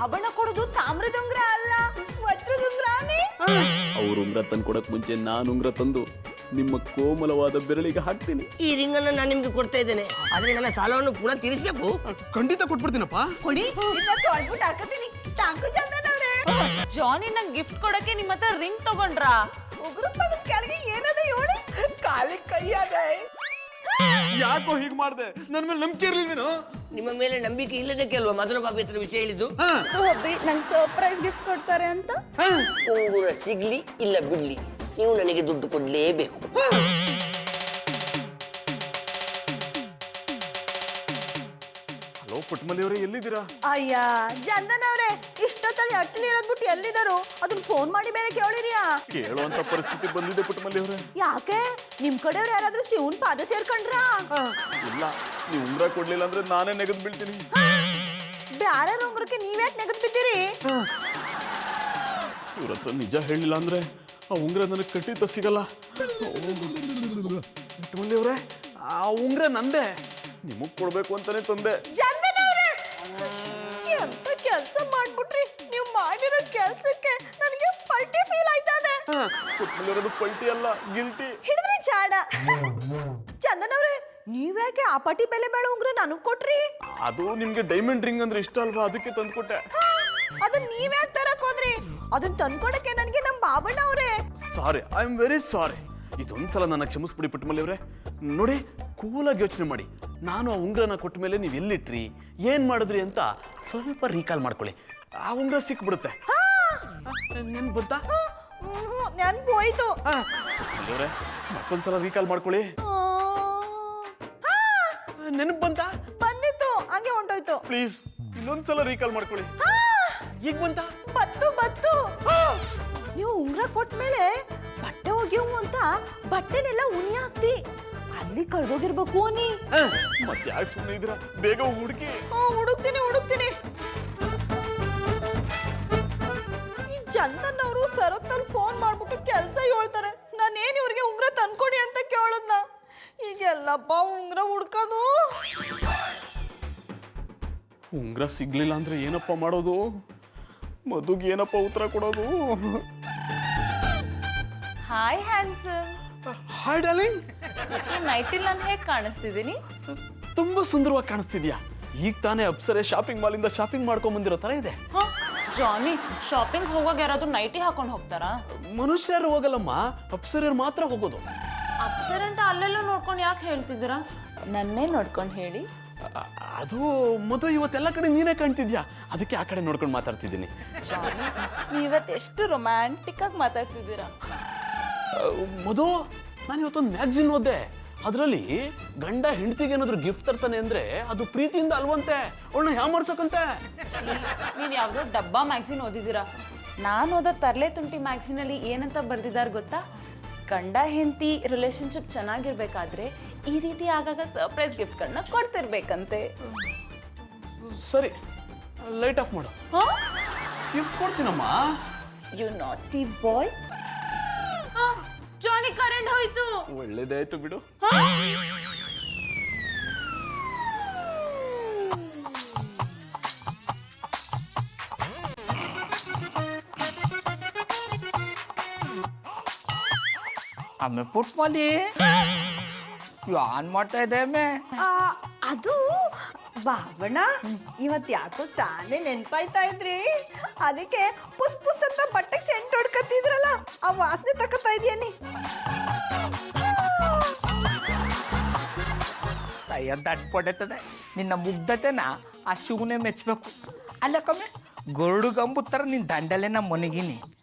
ಬಾಬಣ್ಣ ಕೊಡೋದು ತಾಮ್ರದ ಉಂಗ್ರ ಅಲ್ಲ, ವಜ್ರದ ಉಂಗ್ರಾನೇ. ಅವ್ರ ಉಂಗ್ರ ತಂದು ಕೊಡಕ್ ಮುಂಚೆ ನಾನು ಉಂಗ್ರ ತಂದು ನಿಮ್ಮ ಕೋಮಲವಾದ ಬೆರಳಿಗೆ ಹಾಕ್ತೀನಿ. ಈ ರಿಂಗನ್ನು ನಾನು ನಿಮ್ಗೆ ಕೊಡ್ತಾ ಇದ್ದೇನೆ, ಆದ್ರೆ ನನ್ನ ಸಾಲವನ್ನು ಪುನಃ ತೀರಿಸಬೇಕು. ಖಂಡಿತ ಕೊಟ್ಬಿಡ್ತೀನಪ್ಪ. ಕೊಡಿ, ಇದನ್ನ ತೊಳ್ಬಿಟ್ಟು ಹಾಕತೀನಿ. ಟ್ಯಾಂಕು ಚಂದನವ್ರೆ, ಜಾನಿ ನಂಗೆ ಗಿಫ್ಟ್ ಕೊಡಕ್ಕೆ ನಿಮ್ಮ ಹತ್ರ ರಿಂಗ್ ತಗೊಂಡ್ರಾ? ಉಗುರು ಪಡದ ಕೆಳಗೆ ಏನದ ಹೇಳಿ, ಕಾಲಿಗೆ ಕೈ ಅದ. ಯಾಕೋ ಹೀಗ್ ಮಾಡ್ದೆ? ನನ್ ಮೇಲೆ ನಂಬಿಕೆ ಇರ್ಲಿಲ್ವೇನೋ? ನಿಮ್ಮ ಮೇಲೆ ನಂಬಿಕೆ ಇಲ್ಲದಕ್ಕೆ ಅಲ್ವಾ ಮದನ ಬಾಬಿ ಹತ್ರ ವಿಷಯ ಹೇಳಿದ್ದು? ನಂಗೆ ಸರ್ಪ್ರೈಸ್ ಗಿಫ್ಟ್ ಕೊಡ್ತಾರೆ ಅಂತ. ಉಂಗುರ ಸಿಗ್ಲಿ ಇಲ್ಲ ಬಿಡ್ಲಿ, ನೀವು ನನಗೆ ದುಡ್ಡು ಕೊಡ್ಲೇಬೇಕು. ಹಲೋ ಪುಟ್ಮಲಿ ಅವರೇ, ಎಲ್ಲಿದ್ದೀರಾ? ಅಯ್ಯ ಚಂದನವ್ರೆ, ಇಷ್ಟೊತ್ತಲ್ಲಿ ಅಟ್ಲಿ ಇರೋದ್ ಬಿಟ್ಟು ಎಲ್ಲಿದ್ದಾರು? ಅದನ್ನ ಫೋನ್ ಮಾಡಿ ಬೇರೆ ಕೇಳಿರಿಯಾ? ಕೇಳುವಂತ ಪರಿಸ್ಥಿತಿ ಬಂದಿದೆ ಪುಟ್ಮಲಿ ಅವರೇ. ಯಾಕೆ ನಿಮ್ ಕಡೆಯವ್ರು ಯಾರಾದ್ರೂ ಶಿವನ್ ಪಾದ ಸೇರ್ಕೊಂಡ್ರಾ? ಇಲ್ಲ, ನೀವು ಉಂಗ್ರ ಕೊಡ್ಲಿಲ್ಲ ಅಂದ್ರೆ ನಾನೇ ನೆಗೆದ್ ಬೀಳ್ತೀನಿ. ಬ್ಯಾರ ಉಂಗ್ರಕ್ಕೆ ನೀವ್ಯಾಕೆ ನೆಗದ್ ಬಿದ್ದೀರಿ? ಇವ್ರ ಹತ್ರ ನಿಜ ಹೇಳಿಲ್ಲ ಅಂದ್ರೆ ಆ ಉಂಗ್ರ ನನಗೆ ಕಟ್ಟಿದ್ದ ಸಿಗಲ್ಲ. ಪುಟ್ಮಲಿ ಅವರೇ, ಆ ಉಂಗ್ರ ನಂದೆ, ನಿಮಗ್ ಕೊಡ್ಬೇಕು ಅಂತಾನೆ ತಂದೆ. ಚಂದನವ್ರೆ, ಎಂತ ಕೆಲ್ಸ ಮಾಡ್ಬಿಟ್ರಿ ನೀವು. ಮಾಡಿರೋ ಕೆಲ್ಸಕ್ಕೆ ನನಗೆ ಪಲ್ಟಿ ಫೀಲ್ ಆಯ್ತದೆ. ಪುಟ್ಮಲಿ ಅವರದು ಪಲ್ಟಿ ಅಲ್ಲ, ಗಿಲ್ಟಿ. ಹಿಡಿದ್ರಿ ಚಾಡ. ಚಂದನವ್ರೆ, ನೀವ್ಯಾಕೆ ಆ ಪಟಿ ಬೆಲೆ ಬಾಳೋ ಉಂಗ್ರ ನನಗ್ ಕೊಟ್ರಿ? ಅದು ನಿಮ್ಗೆ ಡೈಮಂಡ್ ರಿಂಗ್ ಅಂದ್ರೆ ಇಷ್ಟ ಅಲ್ವಾ, ಅದಕ್ಕೆ ತಂದ್ಕೊಟ್ಟೆ. ಅದನ್ನ ನೀವ್ಯಾಕೆ ತರಕ್ ಹೋದ್ರಿ? ಅದನ್ನ ತಂದ್ಕೊಡಕ್ಕೆ ನನಗೆ ನಮ್ ಬಾಬಣ್ಣ ಅವ್ರೆ. ಸಾರಿ, ಐ ಆಮ್ ವೆರಿ ಸಾರಿ. ಇದೊಂದ್ಸಲ ನನ್ನ ಕ್ಷಮಿಸ್ಬಿಡಿ ಪುಟ್ಮಲಿ ಅವರೇ. ನೋಡಿ, ಕೂಲಾಗಿ ಯೋಚನೆ ಮಾಡಿ. ನಾನು ಆ ಉಂಗ್ರನ ಕೊಟ್ಟ ಮೇಲೆ ನೀವು ಎಲ್ಲಿಟ್ರಿ, ಏನ್ ಮಾಡಿದ್ರಿ ಅಂತ ಸ್ವಲ್ಪ ರೀಕಾಲ್ ಮಾಡ್ಕೊಳ್ಳಿ. ಆ ಉಂಗ್ರ ಸಿಕ್ಬಿಡುತ್ತೆ. ನೆನ್ ಬಂತಾ? ನೆನ್ಪು ಹೋಯ್ತು. ಪುಟ್ಮಲಿ ಅವರೇ, ಮತ್ತೊಂದ್ಸಲ ರೀಕಾಲ್ ಮಾಡ್ಕೊಳ್ಳಿ. ನೆನಪು ಬಂತಾ? ಬಂದಿತ್ತು, ಹಂಗೆ ಹೊಂಟೋಯ್ತು. ಪ್ಲೀಸ್ ಇನ್ನೊಂದ್ಸಲ ರೀಕಾಲ್ ಮಾಡ್ಕೊಳ್ಳಿ. ಈಗ ಬಂತಾ? ಬತ್ತು. ನೀವು ಉಂಗ್ರ ಕೊಟ್ಮೇಲೆ ಬಟ್ಟೆ ಒಗೆಯವು ಅಂತ ಬಟ್ಟೆನೆಲ್ಲ ಉನಿ ಹಾಕ್ತಿ. ಅಲ್ಲಿ ಕಳ್ದೋಗಿರ್ಬೇಕು ನೀ. ಮತ್ತೆ ಯಾಕೆ ಸುಮ್ಮನೆ ಇದ್ದೀರಾ? ಬೇಗ ಹುಡುಕಿ. ಹುಡುಕ್ತೀನಿ. ಈ ಚಂದನ್ ಅವರು ಸರತ್ತಲ್ಲಿ ಫೋನ್ ಮಾಡ್ಬಿಟ್ಟು ಕೆಲಸ ಹೇಳ್ತಾರೆ. ನಾನೇನು ಇವ್ರಿಗೆ ಉಂಗ್ರ ತಂದ್ಕೊಡಿ ಅಂತ ಕೇಳೋದ್ನ. ಈಗೆಲ್ಲಪ್ಪ ಉಂಗ್ರ ಹುಡ್ಕೋದು. ಉಂಗ್ರ ಸಿಗ್ಲಿಲ್ಲ ಅಂದ್ರೆ ಏನಪ್ಪ ಮಾಡೋದು? ಮದುಗೆ ಏನಪ್ಪ ಉತ್ತರ ಕೊಡೋದು? Hi handsome. Hi darling. ಈ ನೈಟಿಲ್ ನಾನು ಹೇಗೆ ಕಾಣಿಸ್ತಿದ್ದೀನಿ? ತುಂಬಾ ಸುಂದರವಾಗಿ ಕಾಣಿಸ್ತಿದ್ಯಾ. ಈಗ ತಾನೇ ಅಪ್ಸರೆ ಶಾಪಿಂಗ್ ಮಾಲಿಂದ ಶಾಪಿಂಗ್ ಮಾಡ್ಕೊಂಡ್ ಬಂದಿರೋ ತರ ಇದೆ. ಜಾನಿ, ಶಾಪಿಂಗ್ ಹೋಗುವಾಗ ಯಾರಾದ್ರೂ ನೈಟಿ ಹಾಕೊಂಡು ಹೋಗ್ತಾರಾ? ಮನುಷ್ಯರು ಹೋಗಲ್ಲಮ್ಮ, ಅಪ್ಸರೆಯರು ಮಾತ್ರ ಹೋಗೋದು. ಅಪ್ಸರ್ ಅಂತ ಅಲ್ಲೆಲ್ಲ ನೋಡ್ಕೊಂಡು ಯಾಕೆ ಹೇಳ್ತಿದ್ದೀರಾ? ನನ್ನೇ ನೋಡ್ಕೊಂಡು ಹೇಳಿ. ಅದು ಮಧು, ಇವತ್ತೆಲ್ಲ ಕಡೆ ನೀನೇ ಕಾಣ್ತಿದ್ಯಾ, ಅದಕ್ಕೆ ಆ ಕಡೆ ನೋಡ್ಕೊಂಡು ಮಾತಾಡ್ತಿದ್ದೀನಿ. ಜಾನಿ, ನೀವತ್ತು ಎಷ್ಟು ರೊಮ್ಯಾಂಟಿಕ್ ಆಗಿ ಮಾತಾಡ್ತಿದ್ದೀರಾ. ಮಧು, ನಾನು ಇವತ್ತೊಂದು ಮ್ಯಾಗ್ಝಿನ್ ಓದ್ದೆ. ಅದರಲ್ಲಿ ಗಂಡ ಹೆಂಡತಿಗೆ ಏನಾದ್ರು ಗಿಫ್ಟ್ ತರ್ತಾನೆ ಅಂದ್ರೆ ಅದು ಪ್ರೀತಿಯಿಂದ ಅಲ್ವಂತೆ, ಅವಳನ್ನ ಹ್ಯಾ ಮಾಡ್ಸಕಂತೆ. ನೀವು ಯಾವುದೋ ಡಬ್ಬಾ ಮ್ಯಾಗ್ಝಿನ್ ಓದಿದ್ದೀರಾ? ನಾನು ಓದೋ ತರ್ಲೆ ತುಂಟಿ ಮ್ಯಾಗ್ಝಿನಲ್ಲಿ ಏನಂತ ಬರ್ದಿದ್ದಾರೆ ಗೊತ್ತಾ? ಗಂಡ ಹೆಂಡತಿ ರಿಲೇಶನ್ಶಿಪ್ ಚೆನ್ನಾಗಿರ್ಬೇಕಾದ್ರೆ ಈ ರೀತಿ ಆಗಾಗ ಸರ್ಪ್ರೈಸ್ ಗಿಫ್ಟ್ಗಳನ್ನ ಕೊಡ್ತಿರ್ಬೇಕಂತೆ. ಸರಿ, ಲೈಟ್ ಆಫ್ ಮಾಡು. ಗಿಫ್ಟ್ ಕೊಡ್ತೀನಮ್ಮ. You naughty boy. Johnny, current ಹೋಯ್ತು. ಒಳ್ಳೇದಾಯ್ತು ಬಿಡು. ಅಮ್ಮೆ ಪುಟ್ಮಲಿ ಆನ್ ಮಾಡ್ತಾ ಇದೆ ಅಮ್ಮೆ. ಅದು ಬಾಬಣ್ಣ, ಇವತ್ ಯಾಕೋ ತಾನೇ ನೆನ್ಪಾಯ್ತಾ ಇದ್ರಿ, ಅದಕ್ಕೆ ಪುಸ್ ಪುಸ್ ಅಂತ ಬಟ್ಟೆಗೆ ಸೆಂಟ್ ಹೊಡ್ಕತ್ತಿದ್ರಲ್ಲ, ಆ ವಾಸನೆ ತಕತಾ ಇದೀಯನಿ. ಅಯ್ಯ ದಟ್ ಪೊಡೆತದೆ ನಿನ್ನ ಮುಗ್ಧತೆನ ಆ ಶಿವನೇ ಮೆಚ್ಚಬೇಕು. ಅಲ್ಲ ಕಮ್ಮಿ ಗರುಡು ಗಂಬು ಥರ ನಿನ್ನ ದಂಡಲೆನ ಮನಗಿನಿ.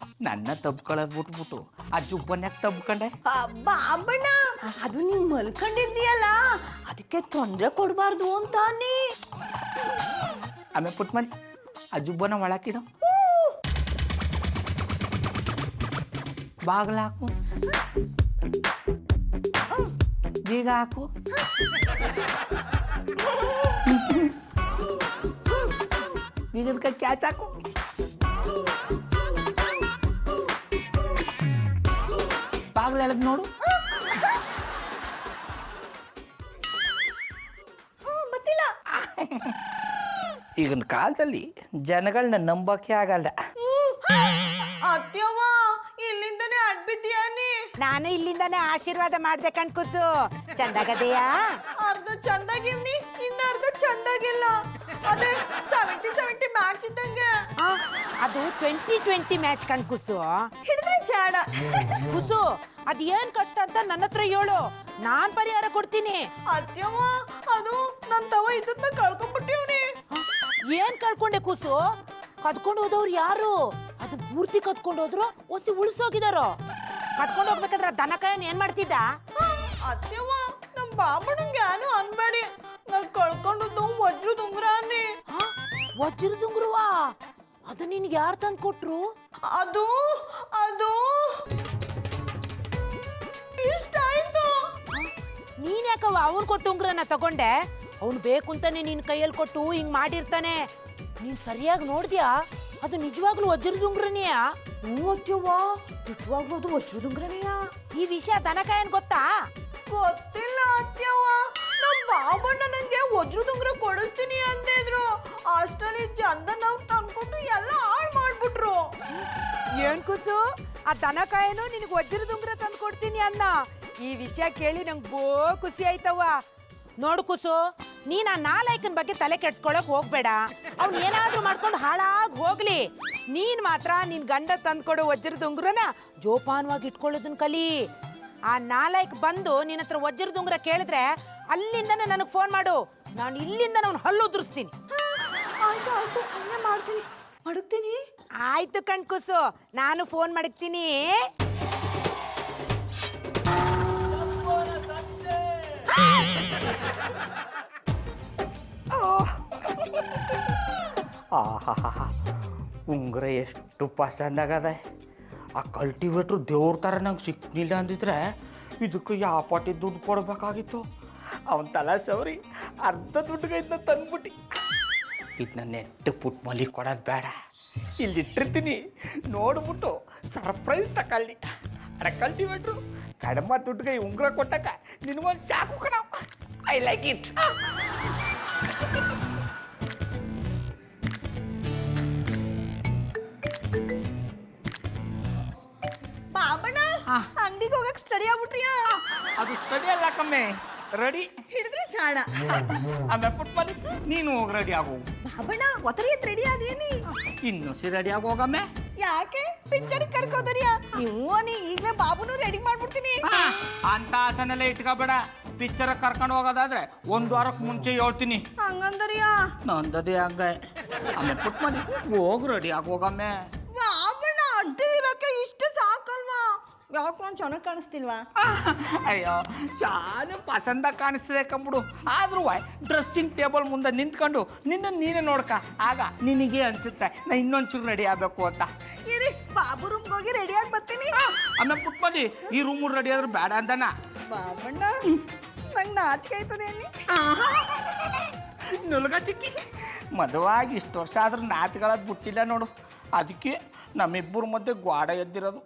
ನನ್ನ ತಬ್ಕೊಳ್ಳೋದು ಬಿಟ್ಬಿಟ್ಟು ಆ ಜುಬ್ಬನ್ಯಾಕೆ ತಬ್ಕೊಂಡೆ? ಬಾಬಣ್ಣ, ಅದು ನೀವು ಮಲ್ಕೊಂಡಿದ್ರಿಯಲ್ಲ, ಅದಕ್ಕೆ ತೊಂದರೆ ಕೊಡಬಾರ್ದು ಅಂತಾನೆ. ಆಮೇಲೆ ಪುಟ್ಮನ್ ಆ ಜುಬ್ಬನ ಒಳಕಿಡು, ಬಾಗ್ಲ ಹಾಕು, ಬೀಗ ಹಾಕು. ಬೀಗದ ಕೈ ಕ್ಯಾಚ್ ಹಾಕು. ಬಾಗ್ಲ ಎಳೆದ್ ನೋಡು. ಗೊತ್ತಿಲ್ಲ. ಈಗಿನ ಕಾಲದಲ್ಲಿ ಜನಗಳನ್ನ ನಂಬಕ್ಕೆ ಆಗಲ್ಲ. ಅತ್ಯವ್ವ ಇಲ್ಲಿಂದನೇ ಅಡ್ಬಿದ್ದೀಯಾನಿ. ನಾನು ಇಲ್ಲಿಂದಾನೆ ಆಶೀರ್ವಾದ ಮಾಡ್ದೆ ಕಣ್ಕುಸು. ಚಂದಾಗದೆಯಾ? ಅರ್ಧ ಚಂದಾಗಿವ್ನಿ, ಇನ್ನ ಅರ್ಧ ಚಂದಾಗಿಲ್ಲ. ಅದೇ 70-70 ಮ್ಯಾಚ್ ಇದ್ದಂಗೆ. ಆ, ಅದು 2020 ಮ್ಯಾಚ್ ಕಣ್ಕುಸು. ಹಿಡಿದ್ರೆ ಚಾಡ. ಕುಸು ಅದ್ ಏನ್ ಕಷ್ಟ ಅಂತ ನನ್ನ ಹತ್ರ ಹೇಳು, ನಾನ್ ಪರಿಹಾರ ಕೊಡ್ತೀನಿ. ಅತ್ಯವ್ವ ಅದು ನನ್ ತವ ಇದ್ದನ್ನ ಕಳ್ಕೊಂಡ್ಬಿಟ್ಟಿವ್ನಿ. ಏನ್ ಕಳ್ಕೊಂಡೆ ಕುಸು? ಕದ್ಕೊಂಡು ಹೋದವ್ರು ಯಾರು? ಅದು ಪೂರ್ತಿ ಕದ್ಕೊಂಡು ಹೋದ್ರು ಒಸಿ ಉಳಿಸೋಗಿದಾರೋ? ಕದ್ಕೊಂಡು ಹೋಗ್ಬೇಕಾದ್ರೆ ದನ ಕಾಯನ್ ಏನ್ ಮಾಡ್ತಿದ್ದ? ಅತ್ಯವ್ವ ನಮ್ ಬಾಬಣ್ಣಂಗೆ ಏನು ಅನ್ಬೇಡಿ, ನಾ ಕಳ್ಕೊಂಡದ್ದು ವಜ್ರದ ಉಂಗ್ರಾನಿ. ವಜ್ರದ ಉಂಗುರವಾ? ಅದು ನಿನ್ಗೆ ಯಾರು ತಂದು ಕೊಟ್ರು? ಅದು ಅದು ಇಷ್ಟ ಆಯ್ತು. ನೀನ್ ಯಾಕವ ಅವನ್ ಕೊಟ್ಟು ಉಂಗ್ರನ ತಗೊಂಡೆ? ಅವ್ನು ಬೇಕು ಅಂತಾನೆ ನಿನ್ ಕೈಯಲ್ಲಿ ಕೊಟ್ಟು ಹಿಂಗ್ ಮಾಡಿರ್ತಾನೆ. ನೀನ್ ಸರಿಯಾಗಿ ನೋಡ್ದ್ಯಾ? ಅದು ನಿಜವಾಗ್ಲೂ ವಜ್ರದ ಉಂಗ್ರನೆಯಾ? ಹ್ಞೂ ಅತ್ಯವ್ವ, ದಿಟ್ಟವಾಗ್ಲೂ ಅದು ವಜ್ರದ ಉಂಗ್ರನೆಯ. ಈ ವಿಷಯ ದನಕಾಯನ್ ಗೊತ್ತಾ? ಗೊತ್ತಿಲ್ಲ ಅತ್ಯವ್ವ, ನಮ್ ಬಾಬಣ್ಣ ನಂಗೆ ವಜ್ರದ ಉಂಗ್ರ ಕೊಡಿಸ್ತೀನಿ ಅಂದಿದ್ರು. ಅಷ್ಟಲ್ಲಿ ಚಂದನ್ ಅವ್ರು ತಂದ್ಕೊಟ್ಟು ಎಲ್ಲ ಹಾಳು ಮಾಡ್ಬಿಟ್ರು. ಏನ್ ಕುಸು, ಆ ದನಕಾಯನು ನಿನಗೆ ವಜ್ರದ ಉಂಗ್ರ ತಂದು ಕೊಡ್ತೀನಿ ಅನ್ನ. ಈ ವಿಷಯ ಕೇಳಿ ನಂಗೆ ಬೋ ಖುಷಿ ಆಯ್ತವ. ನೋಡು ಕುಸು, ನೀನ್ ಆ ನಾಲಾಯಕನ ಬಗ್ಗೆ ತಲೆ ಕೆಡ್ಸ್ಕೊಳಕ್ ಹೋಗ್ಬೇಡ. ಅವ್ನು ಏನಾದ್ರೂ ಮಾಡ್ಕೊಂಡು ಹಾಳಾಗ್ ಹೋಗ್ಲಿ. ನೀನ್ ಮಾತ್ರ ನಿನ್ ಗಂಡ ತಂದ್ಕೊಡೋ ವಜ್ರದ ಉಂಗ್ರನ ಜೋಪಾನವಾಗಿ ಇಟ್ಕೊಳ್ಳೋದನ್ ಕಲಿ. ಆ ನಾಲಾಯಕ್ ಬಂದು ನಿನ್ನ ಹತ್ರ ವಜ್ರದ ಉಂಗ್ರ ಕೇಳಿದ್ರೆ ಅಲ್ಲಿಂದನೇ ನನಗೆ ಫೋನ್ ಮಾಡು. ನಾನು ಇಲ್ಲಿಂದ ಅವ್ನು ಹಲ್ಲು ಉದುರಿಸ್ತೀನಿ. ಆಯ್ತು ಆಯ್ತು, ಹಂಗೆ ಮಾಡ್ತೀನಿ, ಮಡಗ್ತೀನಿ. ಆಯ್ತು ಕಣ್ಕುಸು, ನಾನು ಫೋನ್ ಮಾಡಕ್ತೀನಿ. ಆಹಾ, ಉಂಗುರ ಎಷ್ಟು ಪಸಂದಾಗದ. ಆ ಕಲ್ಟಿವೇಟ್ರು ದೇವ್ರ ಥರ ನಂಗೆ ಸಿಕ್ನಿಲ್ಲ ಅಂದಿದ್ರೆ ಇದಕ್ಕೆ ಯಾವ ಪಾಟಿ ದುಡ್ಡು ಕೊಡ್ಬೇಕಾಗಿತ್ತು. ಅವನ ತಲೆ ಸವರಿ ಅರ್ಧ ದುಡ್ಡುಗೆ ಇದನ್ನ ತಂದ್ಬಿಟ್ಟು ಇದನ್ನ ನೆಟ್ಟು ಪುಟ್ ಮಲಿ ಕೊಡೋದು ಬೇಡ, ಇಲ್ಲಿಟ್ಟಿರ್ತೀನಿ, ನೋಡ್ಬಿಟ್ಟು ಸರ್ಪ್ರೈಸ್ ತಗೊಳ್ಳಿ. ಅರೆ ಕಲ್ಟಿವೇಟ್ರು ಕಡಿಮೆ ದುಡ್ಡುಗೆ ಉಂಗುರ ಕೊಟ್ಟಕ್ಕ ನಿನಗೊಂದು ಚಾಕು ಕಣ. I like it. ಬಾಬಣ್ಣ ಅಂಗಡಿಗೆ ಹೋಗಕ್ ಸ್ಟಡಿ ಆಗ್ಬಿಟ್ರಿಯಾ? ಅದು ಸ್ಟಡಿ ಅಲ್ಲ ಕಮ್ಮೆ, ರೆಡಿ. ಹಿಡಿದ್ರೆ ಚಾಡ. ಆಮೇಲೆ ಪುಟ್ ಮಲಿ ನೀನು ಹೋಗಿ ರೆಡಿ ಆಗು. ಬಾಬಣ್ಣ ಒತ್ತರಿ ಎತ್ ರೆಡಿ ಅದೇನಿ? ಇನ್ನೊಸಿ ರೆಡಿ ಆಗೋಗಮ್ಮೆ. ಯಾಕೆ ಪಿಕ್ಚರ್ ಕರ್ಕೋದರಿಯಾ ನೀವು? ನೀ ಈಗಲೇ ಬಾಬುನು ರೆಡಿ ಮಾಡ್ಬಿಡ್ತೀನಿ. ಅಂತ ಆಸನೆಲ್ಲ ಇಟ್ಕೋಬೇಡ. ಪಿಕ್ಚರ್ ಕರ್ಕೊಂಡು ಹೋಗೋದಾದ್ರೆ 1 ವಾರಕ್ಕೆ ಮುಂಚೆ ಹೇಳ್ತೀನಿ. ಹಂಗಂದರಿಯಾ? ನಂದದೇ ಹಂಗ. ಆಮೇಲೆ ಪುಟ್ ಮಲಿ ಹೋಗಿ ರೆಡಿ ಆಗೋಗಮ್ಮೆ. ಬಾಬಣ್ಣ ಅಡ್ಡಿ ಇರೋಕೆ ಇಷ್ಟು ಸಾಕಲ್ವಾ? ಯಾಕೆ ನಾನು ಚೆನ್ನಾಗಿ ಕಾಣಿಸ್ತಿಲ್ವಾ? ಅಯ್ಯೋ ಶಾನು ಪಸಂದ ಕಾಣಿಸ್ತದೆ ಕಂಬಿಡು. ಆದ್ರೂ ಡ್ರೆಸ್ಸಿಂಗ್ ಟೇಬಲ್ ಮುಂದೆ ನಿಂತ್ಕೊಂಡು ನೀನೇ ನೋಡ್ಕ, ಆಗ ನಿನಗೆ ಅನ್ಸುತ್ತೆ ನಾ ಇನ್ನೊಂಚೂರು ರೆಡಿ ಆಗಬೇಕು ಅಂತ. ಇರಿ ಬಾಬು ರೂಮ್ಗೆ ಹೋಗಿ ರೆಡಿಯಾಗಿ ಬರ್ತೀನಿ. ಆಮೇಲೆ ಪುಟ್ ಮಲಿ ಈ ರೂಮ್ ರೆಡಿ ಆದ್ರೆ ಬೇಡ ಅಂದನ. ಬಾಬಣ್ಣ ನಂಗೆ ನಾಚಿಕೆ ಆಯ್ತದೆ ಅನ್ನಿ. ನುಲ್ಗ ಚಿಕ್ಕಿ ಮದುವಾಗಿ ಇಷ್ಟು ವರ್ಷ ಆದ್ರೂ ನಾಚ್ಗಳದ್ ಬಿಟ್ಟಿಲ್ಲ ನೋಡು. ಅದಕ್ಕೆ ನಮ್ಮಿಬ್ಬರ ಮಧ್ಯೆ ಗೋಡ ಎದ್ದಿರೋದು.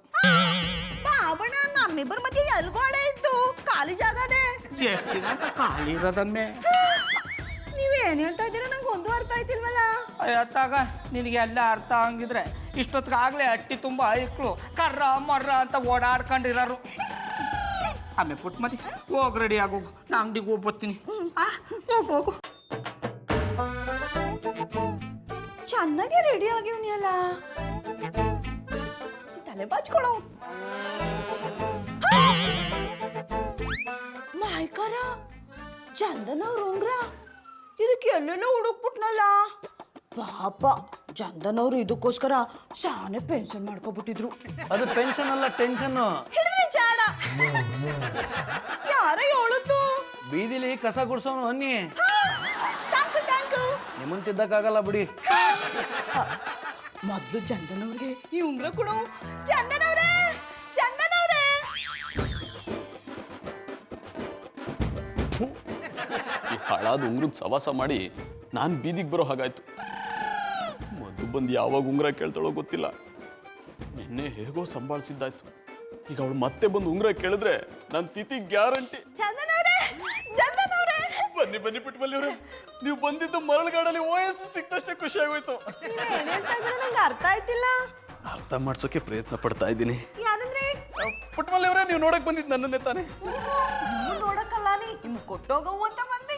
ಬಾಬಣ್ಣ ನಮ್ಮಿಬ್ಬರ ಮಧ್ಯೆ ಎಲ್ಗೋಡೆ ಇತ್ತು, ಖಾಲಿ ಜಾಗ ಅದೇ. ಎಷ್ಟು ದಿನ ಅಂತ ಖಾಲಿ ಇರೋದಮ್ಮೆ. ನೀವೇನು ಹೇಳ್ತಾ ಇದ್ದೀರಾ? ನಂಗೆ ಒಂದು ಅರ್ಥ ಆಯ್ತಿಲ್ವಲ್ಲ. ಅತ್ತಾಗ ನಿನಗೆ ಎಲ್ಲ ಅರ್ಥ ಹಂಗಿದ್ರೆ ಇಷ್ಟೊತ್ತಿಗಾಗಲೇ ಹಟ್ಟಿ ತುಂಬ ಐಕ್ಳು ಕರ್ರ ಮರ್ರ ಅಂತ ಓಡಾಡ್ಕೊಂಡಿರೋರು. ಆಮೇಲೆ ಪುಟ್ ಮತಿ ಹೋಗಿ ರೆಡಿ ಆಗೋಗು, ನಾ ಅಂಗಡಿಗೆ ಹೋಗಿ ಬರ್ತೀನಿ. ಹೋಗು. ಚೆನ್ನಾಗಿ ರೆಡಿ ಆಗಿವ್ನಿ ಅಲ್ಲ, ತಲೆ ಬಾಚ್ಕೊಳೋ. ಮಾಯ್ಕಾರ ಚಂದನ ಅವ್ರ ಉಂಗ್ರ ಇದಕ್ಕೆ ಎಲ್ಲೆಲ್ಲ ಹುಡುಕ್ಬಿಟ್ನಲ್ಲ ಪಾಪ. ಚಂದನ್ ಅವರು ಇದಕ್ಕೋಸ್ಕರ ಸಾನೆ ಪೆನ್ಷನ್ ಮಾಡ್ಕೊಬಿಟ್ಟಿದ್ರು. ಅದು ಪೆನ್ಷನ್ ಅಲ್ಲ, ಟೆನ್ಷನ್. ಹಿಡಿದ್ರೆ ಚಾಡ. ಯಾರ ಹೇಳುದು? ಬೀದಿಲಿ ಕಸ ಗುಡ್ಸೋನು ಅನ್ನಿ. ಟ್ಯಾಂಕು ಟ್ಯಾಂಕು ನಿಮ್ಮನ್ ತಿದ್ದಕ್ಕಾಗಲ್ಲ ಬಿಡಿ. ಮೊದ್ಲು ಚಂದನ್ ಅವ್ರಿಗೆ ಈ ಉಂಗ್ರ ಕೊಡು. ಚಂದನ್ ಅವ್ರೆ, ಚಂದನ್ ಅವ್ರೆ. ಈ ಹಾಳಾದ ಉಂಗ್ರದ ಸವಾಸ ಮಾಡಿ ನಾನು ಬೀದಿಗೆ ಬರೋ ಹಾಗಾಯ್ತು. ಮದ್ದು ಬಂದು ಯಾವಾಗ ಉಂಗ್ರ ಕೇಳ್ತಾಳೋ ಗೊತ್ತಿಲ್ಲ. ನಿನ್ನೆ ಹೇಗೋ ಸಂಭಾಳಿಸಿದ್ದಾಯ್ತು. ಈಗ ಅವಳು ಮತ್ತೆ ಬಂದು ಉಂಗ್ರ ಕೇಳಿದ್ರೆ ನನ್ನ ತಿಥಿ ಗ್ಯಾರಂಟಿ. ಚಂದನ್ ಅವ್ರೆ, ಚಂದನ್ ಅವ್ರೆ, ಬನ್ನಿ ಬನ್ನಿ ಪುಟ್ಟಮಲ್ಲಿ ಅವ್ರೆ, ನೀವು ಬಂದಿದ್ದು ಮರಳುಗಾಡಲ್ಲಿ OS ಸಿಕ್ತಷ್ಟೇ ಖುಷಿ ಆಗೋಯ್ತು. ನೀವೇನ್ ಹೇಳ್ತಾ ಇದ್ರೆ ನಂಗೆ ಅರ್ಥ ಆಯ್ತಿಲ್ಲ. ಅರ್ಥ ಮಾಡ್ಸೋಕೆ ಪ್ರಯತ್ನ ಪಡ್ತಾ ಇದ್ದೀನಿ. ಏನಂದ್ರೆ ಪುಟ್ಟಮಲ್ಲಿ ಅವರೇ, ನೀವು ನೋಡಕ್ ಬಂದಿದ್ದು ನನ್ನನ್ನೇ ತಾನೆ? ನೀವು ನೋಡಕ್ಕಲ್ಲ ನೀ ನಿಮ್ ಕೊಟ್ಟೋಗವು ಅಂತ ಬಂದೆ.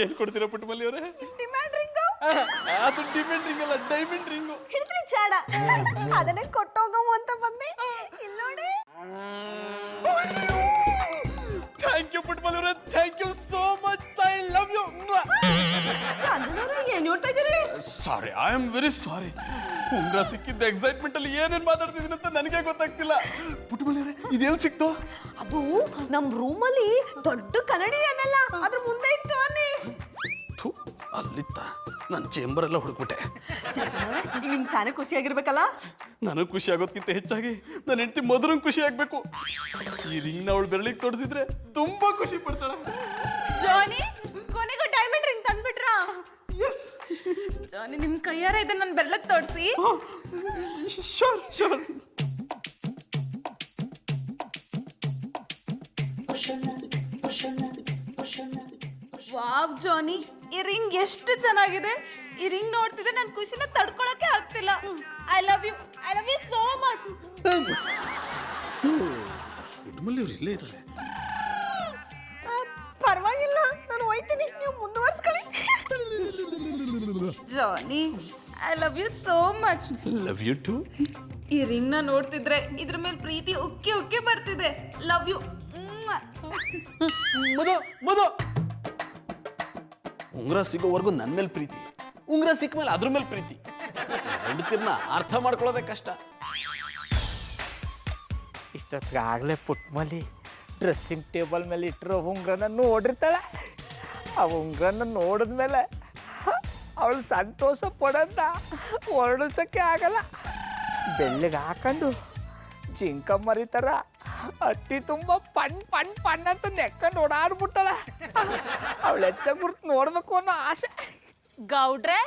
ಏನ್ ಕೊಡ್ತೀರಾ ಪುಟ್ಟಮಲ್ಲಿ ಅವರೇ? ಡಿಮ್ಯಾಂಡ್ ರಿಂಗ್ ಅದು ಡಿಮೆಂಡ್ ರಿಂಗ್ ಅಲ್ಲ, ಡೈಮಂಡ್ ರಿಂಗು. ಹಿಡಿದ್ರಿ ಚಾಡ, ಅದನ್ನೇ ಕೊಟ್ಟೋಗವು ಅಂತ ಬಂದೆ. ಇಲ್ಲಿ ನೋಡಿ. ಥ್ಯಾಂಕ್ ಯು ಪುಟ್ಟಮಲ್ಲಿ ಅವರೇ, thank you so much. I love you. ಚಂದನವ್ರೆ ಏನ್ ಹೇಳ್ತಾ ಇದೀರಿ? Sorry, I am very sorry. ಉಂಗ್ರ ಸಿಕ್ಕಿದ್ದ ಎಕ್ಸೈಟ್ಮೆಂಟ್ ಅಲ್ಲಿ ಏನೇನ್ ಮಾತಾಡ್ತಿದ್ದೀನಿ ಅಂತ ನನಗೆ ಗೊತ್ತಾಗ್ತಿಲ್ಲ. ಪುಟ್ಟಮಲ್ಲಿ ಅವರೇ, ಇದೆಲ್ಲಿ ಸಿಕ್ತು? ಅದು ನಮ್ ರೂಮಲ್ಲಿ ದೊಡ್ಡ ಕನ್ನಡಿ ಅದಲ್ಲ, ಅದ್ರ ಮುಂದೆ ಇತ್ತು ಅನ್ನಿ. ಥು, ಅಲ್ಲಿತ್ತ. ನನ್ನ ಚೇಂಬರ್ ಎಲ್ಲ ಹುಡುಕ್ಬಿಟ್ಟೆ. ಈಗ ನಿಮ್ಗೆ ಸಾನೆ ಖುಷಿಯಾಗಿರ್ಬೇಕಲ್ಲ? ನನಗೆ ಖುಷಿ ಆಗೋದ್ಕಿಂತ ಹೆಚ್ಚಾಗಿ ನನ್ನ ಹೆಂಡತಿ ಮಧುರಂಗ್ ಖುಷಿ ಆಗ್ಬೇಕು. ಈ ರಿಂಗ್ನ ಅವಳು ಬೆರಳಿಗೆ ತೊಡಿಸಿದ್ರೆ ತುಂಬಾ ಖುಷಿ ಪಡ್ತಾಳೆ. ಜಾನಿ, ಕೊನೆಗೂ ಡೈಮಂಡ್ ರಿಂಗ್ ತಂದ್ಬಿಟ್ರಾ? ಎಸ್, ಜಾನಿ, ನಿಮ್ ಕೈಯಾರ ಇದನ್ನ ನನ್ನ ಬೆರಳಕ್ಕೆ ತೋರಿಸಿ. Sure sure. ವಾವ್ ಜಾನಿ, ಈ ರಿಂಗ್ ಎಷ್ಟು ಚೆನ್ನಾಗಿದೆ. ಈ ರಿಂಗ್ ನೋಡ್ತಿದ್ರೆ ನನ್ನ ಖುಷಿನ ತಡ್ಕೊಳಕ್ಕೆ ಆಗ್ತಿಲ್ಲ. I love you so much. ಪುಟ್ಟಮಲ್ಲಿ ಅವ್ರು ಇಲ್ಲೇ ಇದ್ದಾರೆ. ಪರವಾಗಿಲ್ಲ, ನಾನು ಹೋಯ್ತೀನಿ, ನೀವು ಮುಂದುವರ್ಸ್ಕೊಳ್ಳಿ. Johnny, I love you so much. Love you too. ಈ ರಿಂಗ್ ನ ನೋಡ್ತಿದ್ರೆ ಇದ್ರ ಮೇಲೆ ಪ್ರೀತಿ ಉಕ್ಕಿ ಉಕ್ಕಿ ಬರ್ತಿದೆ. Love you. ಮಧು ಮಧು, ಉಂಗ್ರ ಸಿಗೋವರೆಗೂ ನನ್ನ ಮೇಲೆ ಪ್ರೀತಿ, ಉಂಗ್ರ ಸಿಕ್ಕ ಮೇಲೆ ಅದ್ರ ಮೇಲೆ ಪ್ರೀತಿ. ಹೆಂಡತಿರ್ನ ಅರ್ಥ ಮಾಡ್ಕೊಳ್ಳೋದೇ ಕಷ್ಟ. ಇಷ್ಟೊತ್ತಿಗಾಗಲೇ ಪುಟ್ಮಲ್ಲಿ ಡ್ರೆಸ್ಸಿಂಗ್ ಟೇಬಲ್ ಮೇಲೆ ಇಟ್ಟಿರೋ ಉಂಗ್ರನ ನೋಡಿರ್ತಾಳೆ. ಆ ಉಂಗ್ರನ ನೋಡಿದ್ಮೇಲೆ ಅವಳು ಸಂತೋಷ ಪಡೋದ ಹೊರಡಿಸೋಕ್ಕೆ ಆಗಲ್ಲ. ಬೆಳ್ಳಿಗೆ ಹಾಕೊಂಡು ಜಿಂಕ ಮರಿತಾರ ಅಟ್ಟಿ ತುಂಬ ಪಣ್ ಅಂತ ನೆಕ್ಕೊಂಡು ಓಡಾಡ್ಬಿಡ್ತಾಳೆ. ಅವಳು ಹೆಚ್ಚ ಗುರ್ತು ನೋಡ್ಬೇಕು ಅನ್ನೋ ಆಸೆ. ಗೌಡ್ರೆ,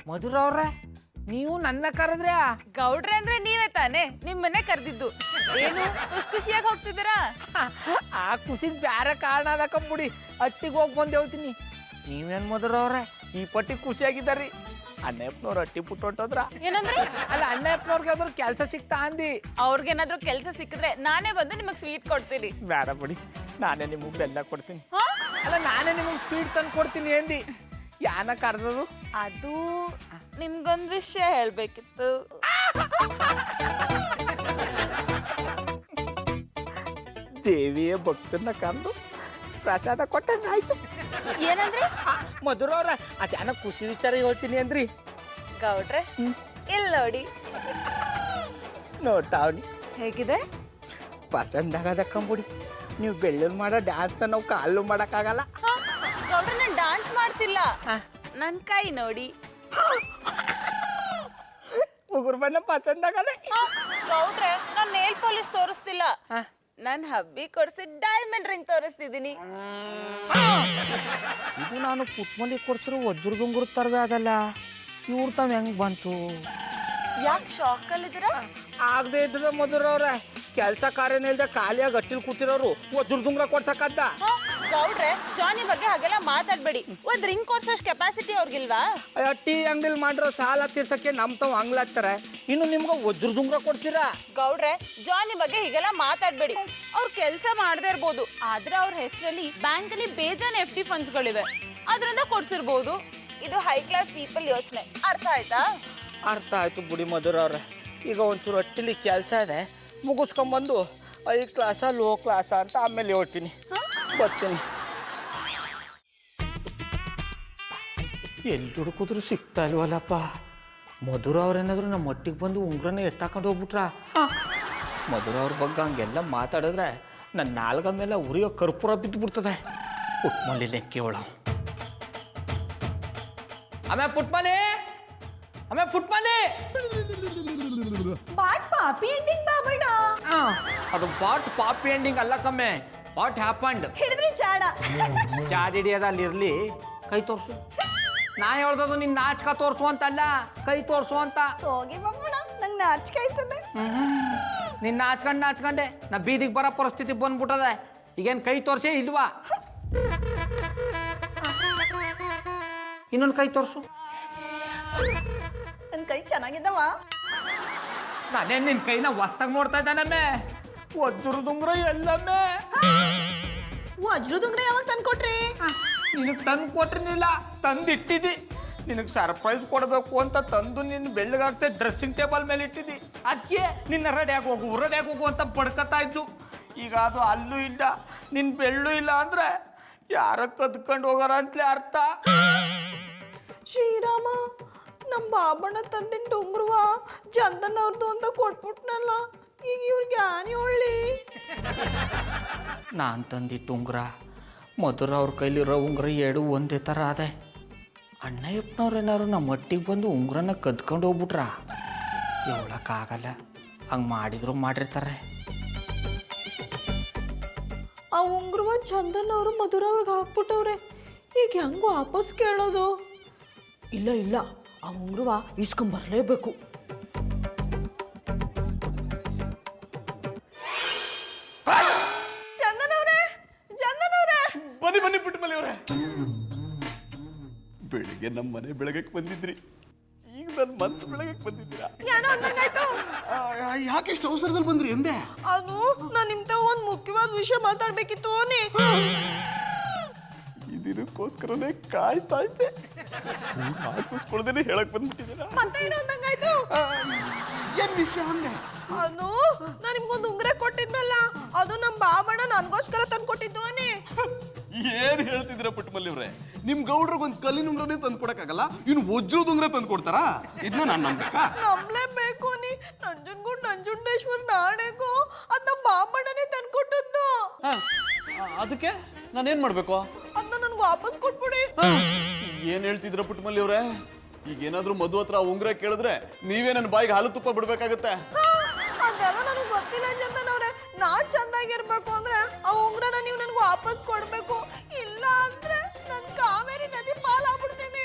ಮಧುರವ್ರೆ, ನೀವು ನನ್ನ ಕರೆದ್ರೆ? ಗೌಡ್ರೆ ಅಂದ್ರೆ ನೀವೇ ತಾನೇ, ನಿಮ್ಮನ್ನೇ ಕರೆದಿದ್ದು. ಏನು ಖುಷಿಯಾಗಿ ಹೋಗ್ತಿದ್ದೀರಾ? ಆ ಖುಷಿಗೆ ಬೇರೆ ಕಾರಣ ಅದಕ್ಕಂಬಿಡಿ. ಅಟ್ಟಿಗೆ ಹೋಗಿ ಬಂದು ಹೇಳ್ತೀನಿ. ನೀವೇನು ಮಧುರವ್ರೆ ಈ ಪಟ್ಟಿ ಖುಷಿಯಾಗಿದ್ದಾರಿ? ಅಣ್ಣಪ್ಪನವ್ರು ಅಟ್ಟಿ ಪುಟ್ಟು ಹೊಟ್ಟೋದ್ರ? ಏನಂದ್ರೆ? ಅಲ್ಲ, ಅಣ್ಣಪ್ಪನವ್ರಿಗೆ ಅದ್ರ ಕೆಲಸ ಸಿಕ್ತಾ ಅಂದಿ? ಅವ್ರಿಗೇನಾದ್ರೂ ಕೆಲಸ ಸಿಕ್ಕಿದ್ರೆ ನಾನೇ ಬಂದು ನಿಮಗೆ ಸ್ವೀಟ್ ಕೊಡ್ತೀನಿ. ಬೇಡ ಬಿಡಿ, ನಾನೇ ನಿಮಗೆ ಬೆಲ್ಲ ಕೊಡ್ತೀನಿ. ಅಲ್ಲ, ನಾನೇ ನಿಮಗೆ ಸ್ವೀಟ್ ತಂದು ಕೊಡ್ತೀನಿ ಅಂದಿ. ಯಾನ ಕರೆದದು? ಅದು ನಿಮ್ಗೊಂದು ವಿಷಯ ಹೇಳ್ಬೇಕಿತ್ತು. ದೇವಿಯ ಭಕ್ತನ ಕರೆದು ಪ್ರಸಾದ ಕೊಟ್ಟಂಗೆ ಆಯ್ತು. ಏನಂದ್ರೆ? ಮಧುರವ್ರ, ಅದ್ಯಾನ ಖುಷಿ ವಿಚಾರ ಹೇಳ್ತೀನಿ ಅಂದ್ರಿ. ಗೌಡ್ರೆ, ಇಲ್ಲಿ ನೋಡಿ. ನೋಡ್ತಾವ್ನಿ ಹೇಗಿದೆ? ಪಸಂದ್ ಆಗದಕ್ಕಂಬಿಡಿ. ನೀವು ಬೆಳ್ಳನ್ ಮಾಡೋ ಡ್ಯಾನ್ಸ್ನ ನಾವು ಕಾಲು ಮಾಡೋಕ್ಕಾಗಲ್ಲ. ಗೌಡ್ರೆ, ನಾನು ಡಾನ್ಸ್ ಮಾಡ್ತಿಲ್ಲ, ನನ್ನ ಕೈ ನೋಡಿ. ಉಗುರು ಬಣ್ಣ ಪಸಂದ್ ಆಗಲ್ಲ. ಗೌಡ್ರೆ, ನಾನು ನೇಲ್ ಪಾಲಿಶ್ ತೋರಿಸ್ತಿಲ್ಲ, ನನ್ನ ಹಬ್ಬಿ ಕೊಡಿಸಿ ಡೈಮಂಡ್ ರಿಂಗ್ ತೋರಿಸ್ತಿದ್ದೀನಿ. ಇದು ನಾನು ಪುಟ್ಮಲ್ಲಿ ಕೊಡ್ಸಿರೋ ವಜ್ರದುಂಗುರು ತರವೇ ಅದಲ್ಲ. ಇವ್ರು ತಾವ್ ಹೆಂಗ್ ಬಂತು? ಯಾಕೆ ಶಾಕಲ್ಲಿದ್ದೀರಾ? ಆಗದೆ ಇದ್ರೆ ಮಧುರವ್ರೆ, ಕೆಲಸ ಕಾರ್ಯನೇ ಇಲ್ದೆ ಖಾಲಿಯಾಗಿ ಅಟ್ಟಿಲ್ ಕೂತಿರೋರು ವಜ್ರದುಂಗುರ ಕೊಡ್ಸಕ್ಕದ್ದ? ಗೌಡ್ರೆ, ಜಾನಿ ಬಗ್ಗೆ ಹಾಗೆಲ್ಲ ಮಾತಾಡ್ಬೇಡಿ. ಒಂದ್ ರಿಂಗ್ ಕೊಡ್ಸೋಷ್ಟು ಕೆಪಾಸಿಟಿ ಅವ್ರಿಗಿಲ್ವಾ? ಅಟ್ಟಿ ಅಂಗಡಿಲಿ ಮಾಡಿರೋ ಸಾಲ ತೀರ್ಸಕ್ಕೆ ನಮ್ ತಾವ್ ಹಂಗ್ಲಾಗ್ತಾರೆ, ಇನ್ನು ನಿಮ್ಗೆ ವಜ್ರದುಂಗುರ ಕೊಡ್ಸಿರಾ? ಗೌಡ್ರೆ, ಜಾನಿ ಬಗ್ಗೆ ಹೀಗೆಲ್ಲ ಮಾತಾಡ್ಬೇಡಿ. ಅವ್ರು ಕೆಲಸ ಮಾಡದೇ ಇರ್ಬೋದು, ಆದ್ರೆ ಅವ್ರ ಹೆಸರಲ್ಲಿ ಬ್ಯಾಂಕ್ ಅಲ್ಲಿ ಬೇಜಾನ್ FD ಫಂಡ್ಸ್ಗಳಿವೆ, ಅದರಿಂದ ಕೊಡ್ಸಿರ್ಬೋದು. ಇದು ಹೈ ಕ್ಲಾಸ್ ಪೀಪಲ್ ಯೋಚನೆ. ಅರ್ಥ ಆಯ್ತಾ? ಅರ್ಥ ಆಯ್ತು ಬಿಡಿ ಮಧುರವ್ರೆ. ಈಗ ಒಂಚೂರು ಅಟ್ಟಿಲಿ ಕೆಲಸ ಇದೆ, ಮುಗಿಸ್ಕೊಂಬಂದು ಹೈ ಕ್ಲಾಸ ಲೋ ಕ್ಲಾಸ ಅಂತ ಆಮೇಲೆ ಹೇಳ್ತೀನಿ. ಬರ್ತೀನಿ. ಎಲ್ಲಿ ಹುಡುಕಿದ್ರು ಸಿಗ್ತಾ ಇಲ್ವಲ್ಲಪ್ಪ. ಮಧುರ ಅವ್ರೇನಾದ್ರು ನಮ್ಮ ಒಟ್ಟಿಗೆ ಬಂದು ಉಂಗ್ರನ್ನ ಎತ್ತಾಕೊಂಡು ಹೋಗ್ಬಿಟ್ರ? ಮಧುರ ಅವ್ರ ಬಗ್ಗೆ ಹಂಗೆಲ್ಲ ಮಾತಾಡಿದ್ರೆ ನನ್ನ ನಾಲ್ಗ ಮೇಲೆ ಉರಿಯೋ ಕರ್ಪೂರ ಬಿದ್ದು ಬಿಡ್ತದೆ. ಪುಟ್ಮಲ್ಲಿ ಲೆಕ್ಕಿವಳ. ಆಮೇಲೆ ಪುಟ್ಮಲ್ಲಿ ಬಾಟ್ ಪಾಪಿ ಎಂಡಿಂಗ್ ಬಾಬಣ್ಣ. ಅದು ಬಾಟ್ ಪಾಪಿ ಎಂಡಿಂಗ್ ಅಲ್ಲ ಕಮ್ಮೆ, ವಾಟ್ ಹ್ಯಾಪಂಡ್. ಹಿಡಿದ್ರಿ ಚಾಡ. ಜಾಡಿಡಿಯದ ಅಲ್ಲಿರ್ಲಿ, ಕೈ ತೋರ್ಸು. ನಾ ಹೇಳ್ದದು ನಿನ್ನ ನಾಚ್ಕ ತೋರ್ಸು ಅಂತಲ್ಲ, ಕೈ ತೋರ್ಸು ಅಂತ. ಹೋಗಿ ಬಾಬಣ್ಣ, ನಂಗೆ ನಾಚಿಕೆ ಆಯ್ತದೆ. ನಿನ್ನ ನಾಚ್ಕೊಂಡೆ ನಾ ಬೀದಿಗೆ ಬರೋ ಪರಿಸ್ಥಿತಿ ಬಂದ್ಬಿಟ್ಟದೆ. ಈಗೇನು ಕೈ ತೋರಿಸೇ ಇಲ್ವಾ? ಇನ್ನೊಂದು ಕೈ ತೋರಿಸು. ನನ್ನ ಕೈ ಚೆನ್ನಾಗಿದ್ದವ. ನಾನೇ ನಿನ್ನ ಕೈನ ಹೊಸ್ತಾಗ ನೋಡ್ತಾ ಇದ್ದಾನಮ್ಮೆ. ವಜ್ರದುಂಗ್ರ ಎಲ್ಲಮ್ಮೆ. ವಜ್ರದುಂಗ್ರ ಯಾವಾಗ ತಂದ್ಕೊಟ್ರಿ? ನಿನಗೆ ತಂದು ಕೊಟ್ರಿನಿಲ್ಲ, ತಂದಿಟ್ಟಿದ್ದಿ. ನಿನಗೆ ಸರ್ಪ್ರೈಸ್ ಕೊಡಬೇಕು ಅಂತ ತಂದು ನಿನ್ನ ಬೆಳ್ಳಗಾಗ್ತಾ ಡ್ರೆಸ್ಸಿಂಗ್ ಟೇಬಲ್ ಮೇಲೆ ಇಟ್ಟಿದ್ದಿ. ಅದಕ್ಕೆ ನಿನ್ನ ರೆಡಿಯಾಗಿ ಹೋಗು ಅಂತ ಬಡ್ಕತ್ತಾ ಇದ್ದು. ಈಗ ಅದು ಅಲ್ಲೂ ಇಲ್ಲ, ನಿನ್ನ ಬೆಳ್ಳು ಇಲ್ಲ ಅಂದ್ರೆ ಯಾರ ಕದ್ಕೊಂಡು ಹೋಗಾರ ಅಂತಲೇ ಅರ್ಥ. ಶ್ರೀರಾಮ, ನಮ್ಮ ಬಾಬಣ್ಣ ತಂದಿನ ಉಂಗ್ರವ ಚಂದನ್ ಅವ್ರದ್ದು ಅಂತ ಕೊಟ್ಬಿಟ್ನಲ್ಲ, ಈಗ ಇವ್ರಿಗೆ ಆನಿ ಒಳ್ಳಿ. ನಾನು ತಂದಿಟ್ಟು ಉಂಗ್ರ ಮಧುರ ಅವ್ರ ಕೈಲಿರೋ ಉಂಗ್ರ ಎರಡು ಒಂದೇ ಥರ ಅದೇ. ಅಣ್ಣಯ್ಯಪ್ಪನವ್ರು ಏನಾರು ನಮ್ಮ ಮಟ್ಟಿಗೆ ಬಂದು ಉಂಗ್ರನ ಕದ್ಕೊಂಡು ಹೋಗ್ಬಿಟ್ರ ಹೇಳಕ್ಕಾಗಲ್ಲ. ಹಂಗೆ ಮಾಡಿದ್ರು ಮಾಡಿರ್ತಾರೆ. ಆ ಉಂಗ್ರವ ಚಂದನ್ ಅವರು ಮಧುರ ಅವ್ರಿಗೆ ಹಾಕ್ಬಿಟ್ಟವ್ರೆ. ಈಗ ಹೆಂಗ್ ವಾಪಸ್ ಕೇಳೋದು? ಇಲ್ಲ ಆ ಉಂಗ್ರವ ಇಸ್ಕೊಂಬರ್ಲೇಬೇಕು. ಚಂದನ್ ಅವ್ರೆ ಬನ್ನಿ ಪುಟ್ಟಮಲ್ಲಿ ಅವರೇ. ಬೆಳಿಗ್ಗೆ ನಮ್ಮ ಮನೆ ಬೆಳಗಕ್ಕೆ ಬಂದಿದ್ರಿ, ಈಗ ನನ್ನ ಮನ್ಸು ಬೆಳಗಕ್ಕೆ ಬಂದಿದ್ದೀರಾ. ಏನೋ ಅಂದಂಗಾಯ್ತು. ಯಾಕೆ ಎಷ್ಟು ಅವಸರದಲ್ಲಿ ಬಂದ್ರಿ ಎಂದೆ? ಅದು ನಾನು ನಿಮ್ತ ಒಂದು ಮುಖ್ಯವಾದ ವಿಷಯ ಮಾತಾಡ್ಬೇಕಿತ್ತು ಅನ್ನಿ. ಇದಕ್ಕೋಸ್ಕರನೇ ಕಾಯ್ತಾ ಇದ್ದೆ. ಹಾಕಿಸ್ಕೊಳ್ದೇನೆ ಹೇಳಕ್ ಬಂದ್ಬಿಟ್ಟಿದ್ದೀರಾ. ಮತ್ತೆ ಏನೋ ಅಂದಂಗಾಯ್ತು. ಏನ್ ವಿಷಯ ಅಂದೆ? ಅದು ನಾನು ನಿಮ್ಗೊಂದು ಉಂಗ್ರ ಕೊಟ್ಟಿದ್ನಲ್ಲ, ಅದು ನಮ್ಮ ಬಾಬಣ್ಣ ನನಗೋಸ್ಕರ ತಂದ್ಕೊಟ್ಟಿದ್ದು ಅನ್ನಿ. ಏನ್ ಹೇಳ್ತಿದ್ದೀರಾ ಪುಟ್ಟಮಲ್ಲಿ ಅವ್ರೆ? ನಿಮ್ ಗೌಡ್ರಿಗೊಂದು ಕಲ್ಲಿನ ಉಂಗ್ರನೇ ತಂದು ಕೊಡಕ್ಕಾಗಲ್ಲ, ಇನ್ನು ವಜ್ರದ ಉಂಗ್ರ ತಂದು ಕೊಡ್ತಾರಾ? ಇದನ್ನ ನಾನು ನಂಬೇಕಾ? ನಂಬಲೇಬೇಕು ನೀ. ನಂಜನಗೂಡು ನಂಜುಂಡೇಶ್ವರ ನಾಳೆಗೂ ಅದು ನಮ್ಮ ಬಾಬಣ್ಣನೇ ತಂದ್ಕೊಟ್ಟದ್ದು. ಅದಕ್ಕೆ ನಾನೇನ್ ಮಾಡ್ಬೇಕು? ಅದನ್ನ ನನ್ಗೆ ವಾಪಸ್ ಕೊಟ್ಬಿಡಿ. ಏನ್ ಹೇಳ್ತಿದ್ರ ಪುಟ್ಟಮಲ್ಲಿ ಅವ್ರೆ? ಈಗ ಏನಾದ್ರೂ ಮಧು ಹತ್ರ ಉಂಗ್ರ ಕೇಳಿದ್ರೆ ನೀವೇ ನನ್ನ ಬಾಯಿಗೆ ಹಾಲು ತುಪ್ಪ ಬಿಡ್ಬೇಕಾಗತ್ತೆ. ಅದೆಲ್ಲ ನನಗೆ ಗೊತ್ತಿಲ್ಲ ಚಂದನ್ ಅವ್ರೆ. ನಾನ್ ಚಂದಾಗಿರ್ಬೇಕು ಅಂದ್ರೆ ಆ ಉಂಗ್ರನ ನೀವು ನನ್ಗೆ ವಾಪಸ್ ಕೊಡ್ಬೇಕು. ಇಲ್ಲ ಅಂದ್ರೆ ನನ್ ಕಾವೇರಿ ನದಿ ಪಾಲಾಗ್ಬಿಡ್ತೀನಿ.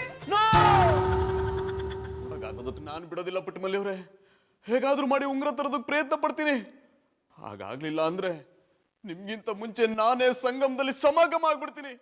ಹಾಗಾಗೋದಕ್ಕೆ ನಾನು ಬಿಡೋದಿಲ್ಲ ಪುಟ್ಟಮಲ್ಲಿ ಅವ್ರೆ. ಹೇಗಾದ್ರೂ ಮಾಡಿ ಉಂಗ್ರ ತರೋದಕ್ಕೆ ಪ್ರಯತ್ನ ಪಡ್ತೀನಿ. ಹಾಗಾಗ್ಲಿಲ್ಲ ಅಂದ್ರೆ ನಿಮ್ಗಿಂತ ಮುಂಚೆ ನಾನೇ ಸಂಗಮದಲ್ಲಿ ಸಮಾಗಮ ಆಗ್ಬಿಡ್ತೀನಿ.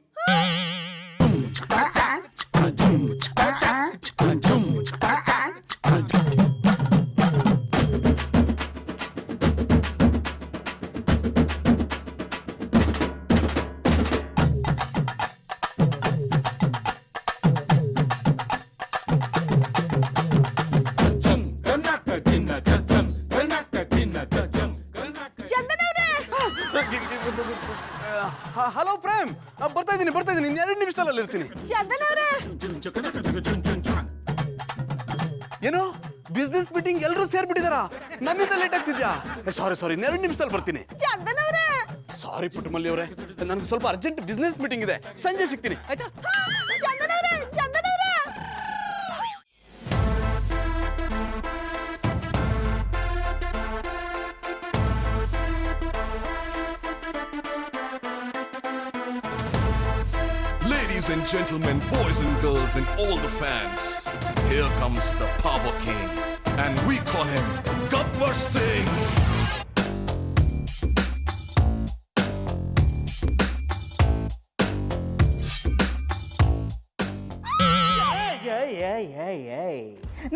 ಹಲೋ ಪ್ರೇಮ್, ಬರ್ತಾ ಇದ್ದೀನಿ 2 ನಿಮಿಷದಲ್ಲಿ ಇರ್ತೀನಿ. ಚಂದನ್ ಅವ್ರೆ, ಏನು ಬಿಸ್ನೆಸ್ ಮೀಟಿಂಗ್ ಎಲ್ಲರೂ ಸೇರ್ಬಿಟ್ಟಿದಾರಾ? ನನ್ನಿಂದ ಲೇಟ್ ಆಗ್ತಿದ್ಯಾ? ಸಾರಿ 2 ನಿಮಿಷದಲ್ಲಿ ಬರ್ತೀನಿ. ಚಂದನ್ ಅವ್ರೆ. ಸಾರಿ ಪುಟ್ಟಮಲ್ಲಿ ಅವರೇ, ನನಗೆ ಸ್ವಲ್ಪ ಅರ್ಜೆಂಟ್ ಬಿಸ್ನೆಸ್ ಮೀಟಿಂಗ್ ಇದೆ, ಸಂಜೆ ಸಿಗ್ತೀನಿ ಆಯ್ತಾ? ಚಂದನ್ ಅವ್ರೆ. Ladies and gentlemen, boys and girls, and all the fans, here comes the Power King, and we call him Gabbar Singh.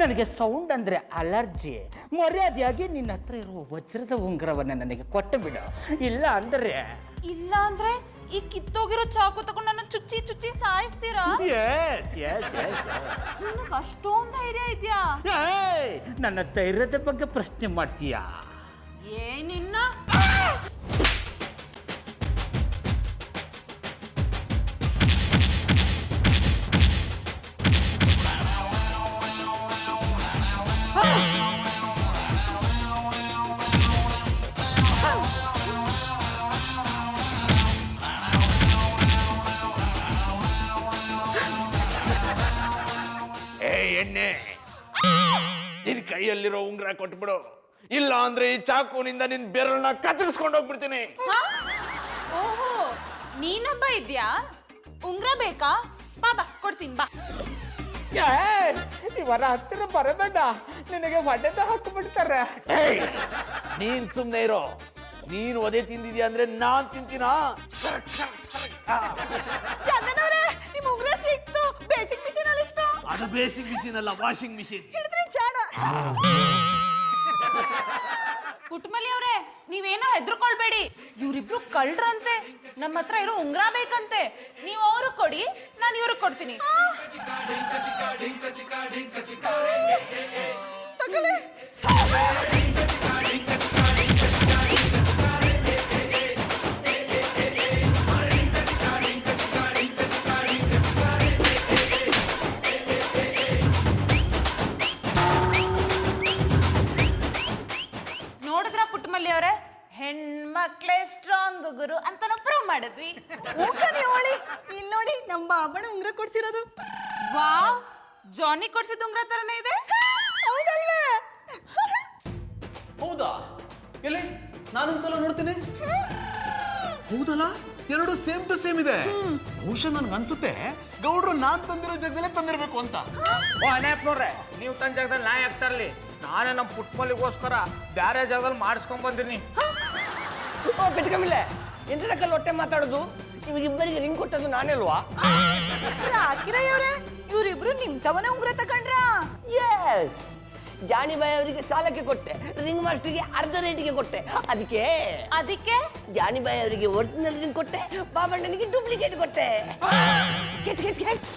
ನನಗೆ ಸೌಂಡ್ ಅಂದರೆ ಅಲರ್ಜಿ. ಮರ್ಯಾದೆಯಾಗಿ ನಿನ್ನ ಹತ್ರ ಇರುವ ವಜ್ರದ ಉಂಗುರವನ್ನು ನನಗೆ ಕೊಟ್ಟು ಬಿಡು. ಇಲ್ಲ ಅಂದ್ರೆ ಈ ಕಿತ್ತೋಗಿರೋ ಚಾಕು ತಗೊಂಡು ನನ್ನ ಚುಚ್ಚಿ ಸಾಯಿಸ್ತೀರಾ? ನಿನಗೆ ಅಷ್ಟೊಂದು ಧೈರ್ಯ ಇದೆಯಾ? ನನ್ನ ಧೈರ್ಯದ ಬಗ್ಗೆ ಪ್ರಶ್ನೆ ಮಾಡ್ತೀಯಾ? ಏನಿನ್ನ ಎಣ್ಣೆ, ನಿನ್ ಕೈಯಲ್ಲಿರೋ ಉಂಗ್ರ ಕೊಟ್ಬಿಡು. ಇಲ್ಲ ಅಂದ್ರೆ ಈ ಚಾಕುನಿಂದ ನಿನ್ ಬೆರಳನ್ನ ಕತ್ತರಿಸ್ಕೊಂಡು ಹೋಗ್ಬಿಡ್ತೀನಿ. ಓಹೋ, ನೀನೊಬ್ಬ ಇದ್ಯಾ? ಉಂಗ್ರ ಬೇಕಾ? ಬಾ ಕೊಡ್ತೀನಿ ಬಾ. ಇವರ ಹತ್ತಿರ ಬರಬೇಡ, ನಿನಗೆ ಹೊಡೆದ ಹಾಕಿಬಿಡ್ತಾರೆ. ನೀನ್ ಸುಮ್ಮನೆ ಇರೋ. ನೀನು ಒದೆ ತಿಂದಿದ್ಯಾ ಅಂದ್ರೆ ನಾನ್ ತಿಂತೀನಾ? ಚಂದನವ್ರೆ ನಿಮ್ ಉಂಗ್ರ ಸಿಕ್ತು, ಬೇಸಿಕ್ ಮಿಷಿನ್ ಅಲ್ಲಿ ಇತ್ತು. ಅದು ಬೇಸಿಕ್ ಮಿಷಿನ್ ಅಲ್ಲ, ವಾಷಿಂಗ್ ಮಿಷಿನ್. ಹಿಡಿದ್ರೆ ಚಾಣ. ಪುಟ್ಮಲಿ ಅವ್ರೆ, ನೀವೇನೋ ಹೆದರ್ಕೊಳ್ಬೇಡಿ. ಇವ್ರಿಬ್ರು ಕಳ್ರಂತೆ, ನಮ್ಮ ಹತ್ರ ಇರೋ ಉಂಗ್ರ ಬೇಕಂತೆ. ನೀವು ಅವ್ರಿಗೆ ಕೊಡಿ, ನಾನು ಇವ್ರಿಗೆ ಕೊಡ್ತೀನಿ. ತಗೊಳ್ಳಿ. ನೋಡಿದ್ರ ಪುಟ್ಮಲ್ಲಿ ಅವರೇ, ಹೆಣ್ಮಕ್ಳೇ ಸ್ಟ್ರಾಂಗ್ ಗುರು ಅಂತ ನಾವು ಪ್ರೂವ್ ಮಾಡಿದ್ವಿ. ಹೋಳಿ ಇಲ್ಲಿ ನೋಡಿ ನಮ್ಮ ಬಾಬಣ್ಣ ಉಂಗ್ರ ಕೊಡ್ಸಿರೋದು. ವಾವ್, ಜಾನಿ ಕೊಡ್ಸಿದ ಉಂಗ್ರ ತರನೇ ಇದೆ. ಹೌದಲ್ವೇ? ಹೌದಾ? ಎಲ್ಲಿ ನಾನೊಂದ್ಸಲ ನೋಡ್ತೀನಿ. ಹೌದಲ್ಲ, ಎರಡು ಸೇಮ್ ಟು ಸೇಮ್ ಇದೆ. ಬಹುಶಃ ನನ್ಗೆ ಅನ್ಸುತ್ತೆ ಗೌಡ್ರು ನಾನ್ ತಂದಿರೋ ಜಾಗದಲ್ಲೇ ತಂದಿರ್ಬೇಕು ಅಂತ. ನೋಡ್ರೆ, ನೀವು ತನ್ನ ಜಾಗದಲ್ಲಿ ನಾ ಯಾಕೆ ತರಲಿ? ನಾನೇ ನಮ್ಮ ಪುಟ್ಮಲಿಗೋಸ್ಕರ ಬೇರೆ ಜಾಗದಲ್ಲಿ ಮಾಡಿಸ್ಕೊಂಡ್ ಬಂದಿನಿ. ಓ ಬಿಟ್ಕಮಿಲ್ಲ, ಎಂತದಕ್ಕಲ್ಲಿ ಹೊಟ್ಟೆ ಮಾತಾಡೋದು? ಇವ್ರಿಬ್ಬರಿಗೆ ರಿಂಗ್ ಕೊಟ್ಟದ್ದು ನಾನೇ ಅಲ್ವಾ? ರಾಕಿರಯ್ಯವ್ರೆ, ಇವ್ರಿಬ್ರು ನಿಮ್ ತವನೇ ಉಂಗ್ರ ತಕೊಂಡ್ರ? ಎಸ್, ಜಾನಿ ಬಾಯ್ ಅವರಿಗೆ ಸಾಲಕ್ಕೆ ಕೊಟ್ಟೆ, ರಿಂಗ್ ಮಾಸ್ಟರ್ಗೆ ಅರ್ಧ ರೇಟಿಗೆ ಕೊಟ್ಟೆ. ಅದಕ್ಕೆ ಜಾನಿ ಬಾಯ್ ಅವರಿಗೆ ಒರಿಜಿನಲ್ ರಿಂಗ್ ಕೊಟ್ಟೆ, ಬಾಬಣ್ಣನಿಗೆ ಡೂಪ್ಲಿಕೇಟ್ ಕೊಟ್ಟೆ. ಕೆಚ್ ಕೆಚ್ ಕೆಚ್.